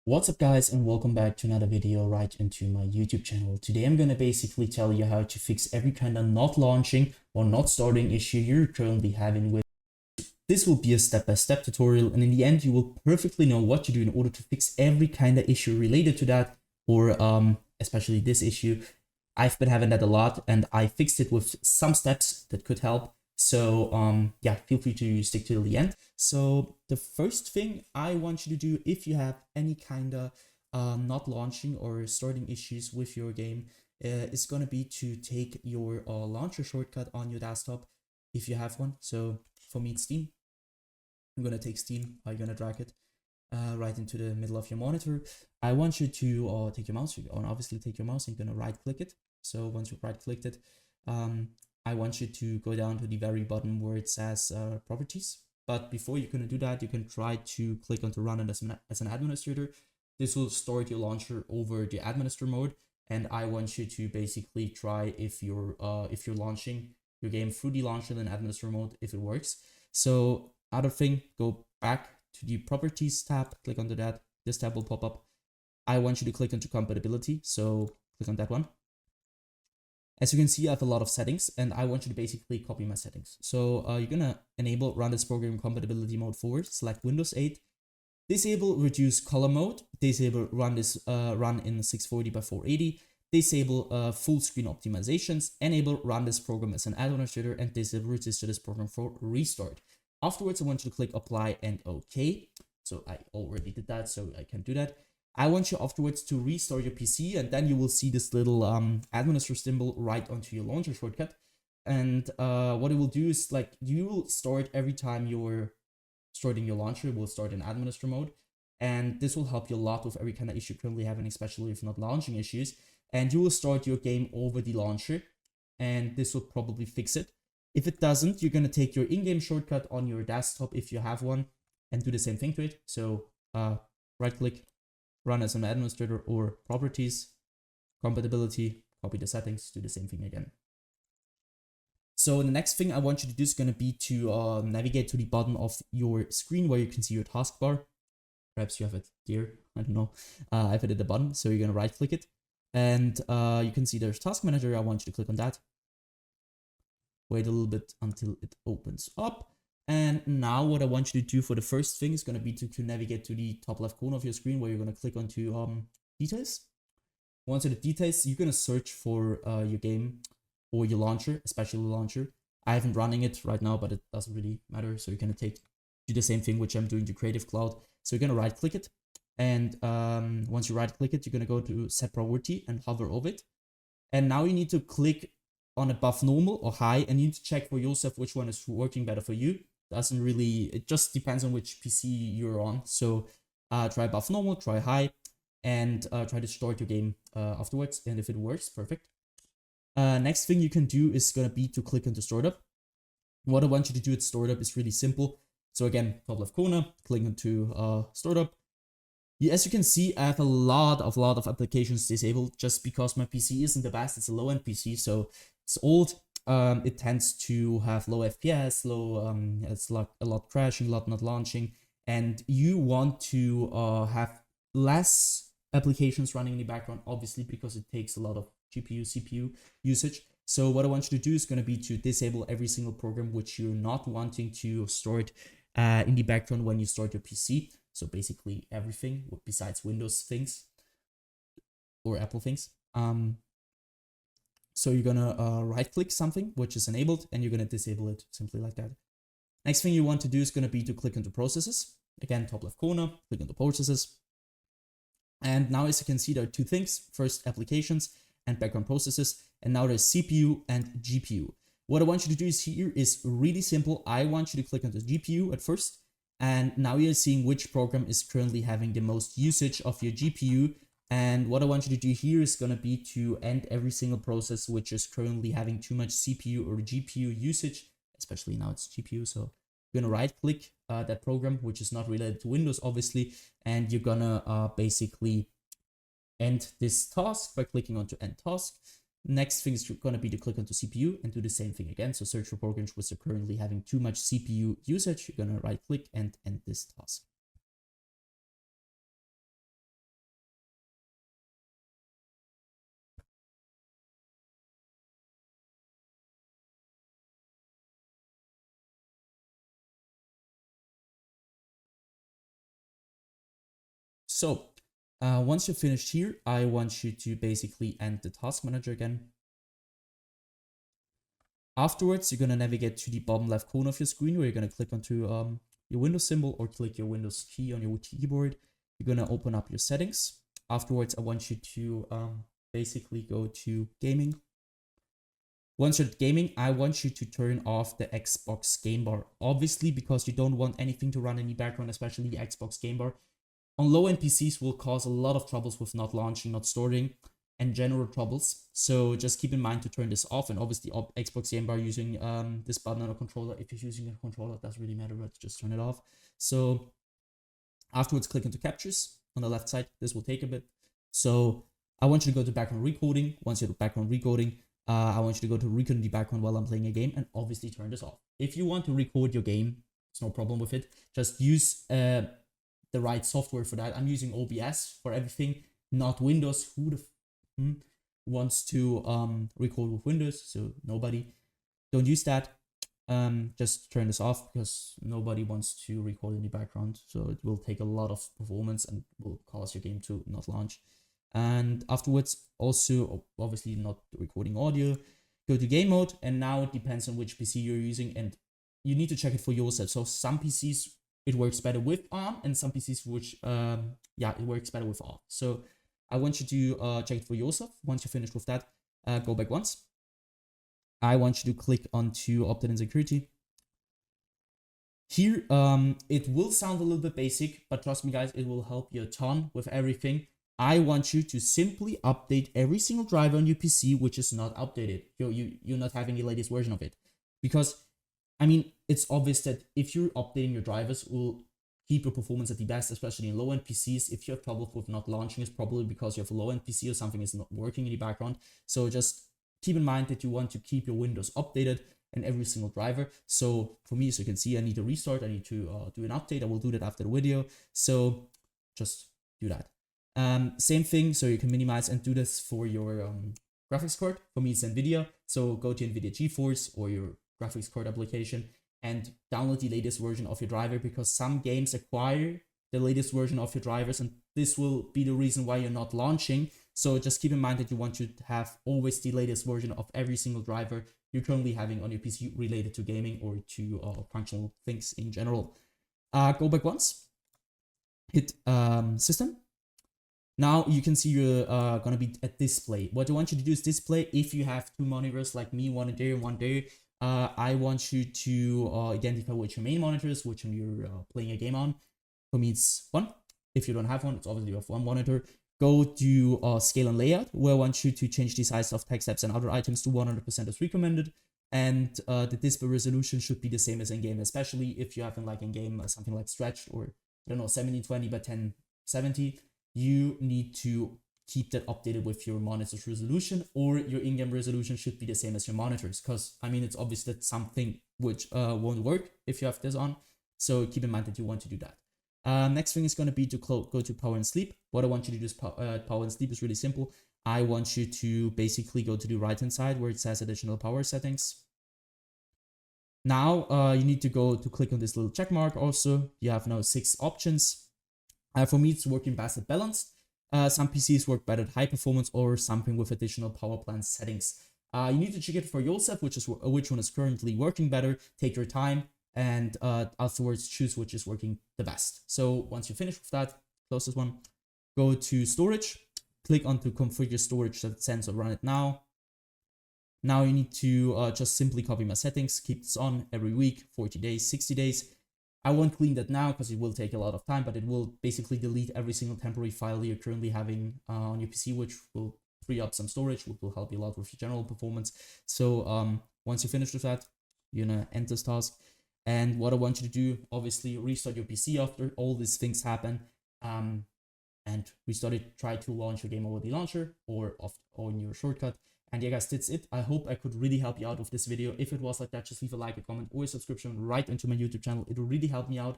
What's up guys, and welcome back to another video right into my YouTube channel. Today I'm going to basically tell you how to fix every kind of not launching or not starting issue you're currently having with. This will be a step-by-step tutorial, and in the end you will perfectly know what to do in order to fix every kind of issue related to that, or especially this issue. I've been having that a lot and I fixed it with some steps that could help. So yeah, feel free to stick till the end. So the first thing I want you to do, if you have any kind of not launching or starting issues with your game, is going to be to take your launcher shortcut on your desktop if you have one. So for me it's Steam. I'm going to take Steam. I'm going to drag it right into the middle of your monitor. I want you to take your mouse. You obviously take your mouse and you're going to right click it. So once you've right clicked it, I want you to go down to the very bottom where it says properties. But before you're going to do that, you can try to click on to run it as an administrator. This will start your launcher over the administrator mode. And I want you to basically try if you're launching your game through the launcher in administrator mode, if it works. So other thing, go back to the properties tab, click onto that. This tab will pop up. I want you to click onto compatibility. So click on that one. As you can see, I have a lot of settings and I want you to basically copy my settings. So you're going to enable run this program in compatibility mode 4, select Windows 8, disable reduce color mode, disable run this run in 640 by 480, disable full screen optimizations, enable run this program as an administrator, and disable register this program for restart. Afterwards, I want you to click apply and OK. So I already did that, so I can do that. I want you afterwards to restart your PC, and then you will see this little administrator symbol right onto your launcher shortcut. And what it will do is, like, you will start every time you're starting your launcher, will start in administrator mode. And this will help you a lot with every kind of issue currently having, especially if not launching issues. And you will start your game over the launcher, and this will probably fix it. If it doesn't, you're going to take your in-game shortcut on your desktop if you have one and do the same thing to it. So right click, run as an administrator, or properties, compatibility, copy the settings, do the same thing again. So the next thing I want you to do is going to be to navigate to the bottom of your screen where you can see your taskbar. Perhaps you have it here, I don't know. I have it at the bottom, so you're going to right click it. And you can see there's Task Manager. I want you to click on that. Wait a little bit until it opens up. And now what I want you to do for the first thing is going to be to navigate to the top left corner of your screen where you're going to click onto details. Once in the details, you're going to search for your game or your launcher, especially the launcher. I haven't running it right now, but it doesn't really matter. So you're going to do the same thing, which I'm doing to Creative Cloud. So you're going to right click it. And once you right click it, you're going to go to set priority and hover over it. And now you need to click on above normal or high, and you need to check for yourself which one is working better for you. Doesn't really, it just depends on which PC you're on. So try above normal, try high, and try to start your game afterwards. And if it works, perfect. Next thing you can do is going to be to click into startup. What I want you to do at startup is really simple. So again, top left corner, click into startup. As you can see, I have a lot of applications disabled just because my PC isn't the best. It's a low-end PC, so it's old. It tends to have low FPS, it's like a lot crashing, a lot not launching, and you want to have less applications running in the background, obviously, because it takes a lot of GPU, CPU usage. So what I want you to do is going to be to disable every single program which you're not wanting to start in the background when you start your PC. So basically everything besides Windows things or Apple things. So you're gonna right click something which is enabled and you're gonna disable it simply like that. Next thing you want to do is gonna be to click into processes. Again, top left corner, click into processes. And now as you can see, there are two things. First, applications and background processes. And now there's CPU and GPU. What I want you to do is here is really simple. I want you to click onto GPU at first. And now you're seeing which program is currently having the most usage of your GPU. And what I want you to do here is going to be to end every single process which is currently having too much CPU or GPU usage, especially now it's GPU. So you're going to right click that program, which is not related to Windows, obviously. And you're going to basically end this task by clicking onto end task. Next thing is going to be to click onto CPU and do the same thing again. So search for programs which are currently having too much CPU usage. You're going to right click and end this task. So once you're finished here, I want you to basically end the task manager again. Afterwards, you're going to navigate to the bottom left corner of your screen where you're going to click onto your Windows symbol or click your Windows key on your keyboard. You're going to open up your settings. Afterwards, I want you to basically go to gaming. Once you're at gaming, I want you to turn off the Xbox Game Bar. Obviously, because you don't want anything to run in the background, especially the Xbox Game Bar. On low-end PCs will cause a lot of troubles with not launching, not storing, and general troubles. So just keep in mind to turn this off. And obviously, Xbox Game Bar using this button on a controller. If you're using a controller, it doesn't really matter, but just turn it off. So afterwards, click into captures on the left side. This will take a bit. So I want you to go to background recording. Once you're at background recording, I want you to go to record in the background while I'm playing a game and obviously turn this off. If you want to record your game, it's no problem with it. Just use the right software for that. I'm using OBS for everything, not Windows. Who the wants to record with Windows? So nobody. Don't use that. Just turn this off because nobody wants to record in the background. So it will take a lot of performance and will cause your game to not launch. And afterwards, also obviously not recording audio, go to game mode. And now it depends on which PC you're using and you need to check it for yourself. So some PCs, it works better with ARM and some PCs which, it works better with ARM. So I want you to check it for yourself. Once you're finished with that, go back once. I want you to click onto Opt-in Security. Here, it will sound a little bit basic, but trust me guys, it will help you a ton with everything. I want you to simply update every single driver on your PC which is not updated. You're not having the latest version of it. Because, I mean, it's obvious that if you're updating your drivers, it will keep your performance at the best, especially in low-end PCs. If you have trouble with not launching, it's probably because you have a low-end PC or something is not working in the background. So just keep in mind that you want to keep your Windows updated and every single driver. So for me, as you can see, I need to restart. I need to do an update. I will do that after the video. So just do that. Same thing, so you can minimize and do this for your graphics card. For me, it's NVIDIA. So go to NVIDIA GeForce or your graphics card application and download the latest version of your driver because some games acquire the latest version of your drivers and this will be the reason why you're not launching. So just keep in mind that you want to have always the latest version of every single driver you're currently having on your PC related to gaming or to functional things in general. Go back once, hit system. Now you can see you're gonna be at display. What I want you to do is display. If you have two monitors like me, one there and one there, I want you to identify which your main monitor is, which one you're playing a game on. For me, it's one. If you don't have one, it's obviously you have one monitor. Go to scale and layout, where I want you to change the size of text apps and other items to 100% as recommended. And the display resolution should be the same as in-game, especially if you have like in-game something like stretched or I don't know 1720 by 1070. You need to keep that updated with your monitor's resolution, or your in-game resolution should be the same as your monitors. Because I mean, it's obvious that something which won't work if you have this on. So keep in mind that you want to do that. Next thing is going to be to go to power and sleep. What I want you to do is power and sleep is really simple. I want you to basically go to the right hand side where it says additional power settings. Now you need to go to click on this little check mark. Also, you have now 6 options. For me, it's working best at balanced. Some PCs work better at high performance or something with additional power plant settings. You need to check it for yourself, which one is currently working better. Take your time and afterwards choose which is working the best. So once you finish with that, close this one, go to storage, click onto configure storage that sensor run it now. Now you need to just simply copy my settings, keep this on every week, 40 days, 60 days. I won't clean that now because it will take a lot of time, but it will basically delete every single temporary file you're currently having on your PC, which will free up some storage, which will help you a lot with your general performance. So once you finish with that, you're gonna end this task. And what I want you to do, obviously, restart your PC after all these things happen, and restart it. Try to launch your game over the launcher or in your shortcut. And yeah, guys, that's it. I hope I could really help you out with this video. If it was like that, just leave a like, a comment, or a subscription right into my YouTube channel. It will really help me out.